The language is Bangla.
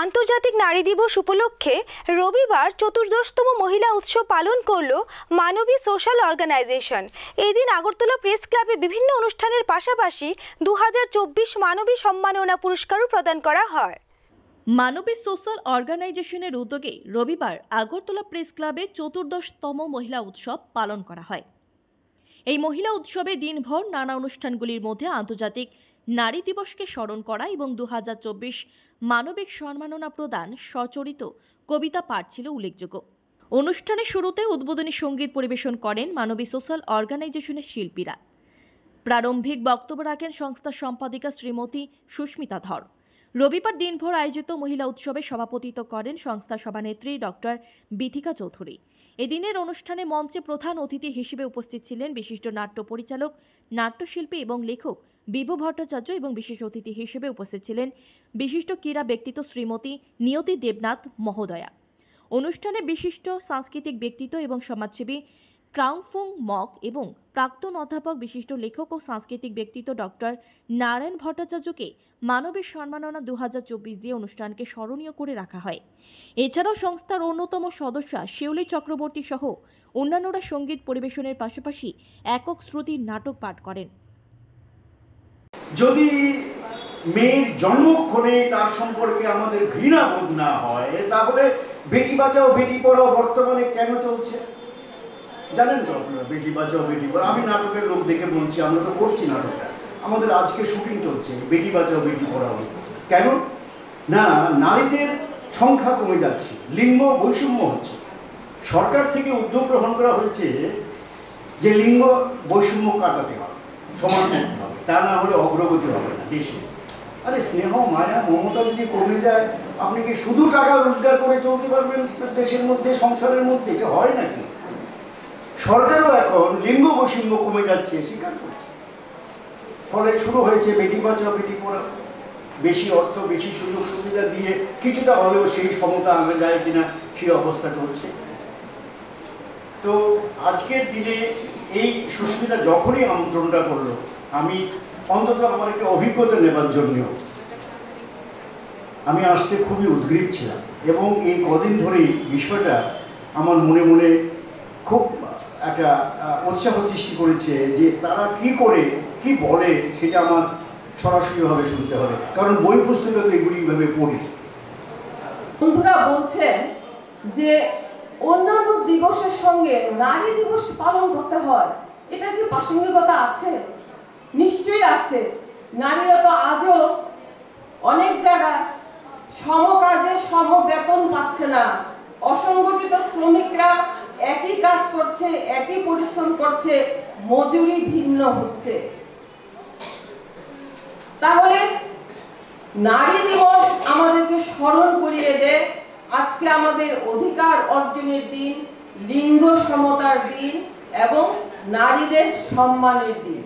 আন্তর্জাতিক নারী দিবস উপলক্ষে রবিবার চতুর্দশতম মহিলা উৎসব পালন করল মানবী সোশ্যাল অর্গানাইজেশন। এদিন আগরতলা প্রেস ক্লাবে বিভিন্ন অনুষ্ঠানের পাশাপাশি 2024 মানবী সম্মাননা পুরস্কারও প্রদান করা হয়। মানবী সোশ্যাল অর্গানাইজেশনের উদ্যোগে রবিবার আগরতলা প্রেস ক্লাবে চতুর্দশতম মহিলা উৎসব পালন করা হয়। এই মহিলা উৎসবে দিনভর নানা অনুষ্ঠানগুলির মধ্যে আন্তর্জাতিক নারী দিবসকে স্মরণ করা এবং 2024 মানবিক সম্মাননা প্রদান সচরিত কবিতা পাঠ ছিল উল্লেখযোগ্য। অনুষ্ঠানের শুরুতে উদ্বোধনী সঙ্গীত পরিবেশন করেন মানবী সোশ্যাল অর্গানাইজেশনের শিল্পীরা। প্রারম্ভিক বক্তব্য রাখেন সংস্থার সম্পাদিকা শ্রীমতী সুস্মিতা ধর। রবিবার দিনভর আয়োজিত মহিলা উৎসবে সভাপতিত্ব করেন সংস্থার সভানেত্রী ডক্টর বিথিকা চৌধুরী। এদিনের অনুষ্ঠানে মঞ্চে প্রধান অতিথি হিসেবে উপস্থিত ছিলেন বিশিষ্ট নাট্য পরিচালক, নাট্যশিল্পী এবং লেখক বিভু ভট্টাচার্য এবং বিশেষ অতিথি হিসেবে উপস্থিত ছিলেন বিশিষ্ট ক্রীড়া ব্যক্তিত্ব শ্রীমতী নিয়তি দেবনাথ মহোদয়া। অনুষ্ঠানে বিশিষ্ট সাংস্কৃতিক ব্যক্তিত্ব এবং সমাজসেবী ক্রাউনফুং মক এবং প্রাক্তন অধ্যাপক বিশিষ্ট লেখক ও সাংস্কৃতিক ব্যক্তিত্ব ডক্টর নারায়ণ ভট্টাচার্যকে মানবিক সম্মাননা 2024 দিয়ে অনুষ্ঠানকে স্মরণীয় করে রাখা হয়। এছাড়াও সংস্থার অন্যতম সদস্যা শিউলি চক্রবর্তী সহ অন্যান্যরা সঙ্গীত পরিবেশনের পাশাপাশি একক শ্রুতির নাটক পাঠ করেন। যদি মেয়ের জন্মক্ষণে তার সম্পর্কে আমাদের ঘৃণা বোধ না হয়, তাহলে বেটি বাঁচাও বেটি পড়াও বর্তমানে কেন চলছে জানেন তো আপনারা? বেটি বাঁচাও বেটি পড়াও, আমি নাটকের লোক দেখে বলছি, আমরা তো করছি নাটকটা, আমাদের আজকে শুটিং চলছে বেটি বাঁচাও বেটি পড়াও। কেন না? নারীদের সংখ্যা কমে যাচ্ছে, লিঙ্গ বৈষম্য হচ্ছে। সরকার থেকে উদ্যোগ গ্রহণ করা হয়েছে যে লিঙ্গ বৈষম্য কাটাতে হবে, সমান করতে হবে, তা না হলে অগ্রগতি হবে না দেশে। আরে স্নেহ মায়া মমতা যদি কমে যায়, আপনি কি শুধু টাকা রোজগার করে চলতে পারবেন দেশের মধ্যে, সংসারের মধ্যে? এটা হয় নাকি? সরকারও এখন লিঙ্গ বৈষম্য কমে যাচ্ছে স্বীকার করছে। ফলে শুরু হয়েছে বেটি বাঁচাও বেটি পড়াও। বেশি অর্থ, বেশি সুযোগ সুবিধা দিয়ে কিছুটা হলেও সেই সমতা আনা যায় কিনা সেই অবস্থা চলছে। তো আজকের দিনে এই সুস্মিতা যখনই আমন্ত্রণটা করলো, আমি অন্তত আমার একটা অভিজ্ঞতা নেবার জন্য আমি আসতে খুবই উদ্গ্রীব ছিলাম, এবং এই কদিন ধরেই বিষয়টা আমার মনে মনে খুব একটা উৎসাহ সৃষ্টি করেছে যে তারা কি করে কি বলে সেটা আমার সরাসরিভাবে শুনতে হবে, কারণ বই পুস্তকে তো এগুলি এইভাবে পড়ি। বন্ধুরা বলছেন যে অন্যান্য দিবসের সঙ্গে নারী দিবস পালন করতে হয়, এটা কি প্রাসঙ্গিকতা আছে? নিশ্চয়ই আছে। নারীরা তো আজও অনেক জায়গায় সমকাজে সমবেতন পাচ্ছে না। অসংগঠিত শ্রমিকরা একই কাজ করছে, একই পরিশ্রম করছে, মজুরি ভিন্ন হচ্ছে। তাহলে নারী দিবস আমাদেরকে স্মরণ করিয়ে দেয় আজকে আমাদের অধিকার অর্জনের দিন, লিঙ্গ সমতার দিন এবং নারীদের সম্মানের দিন।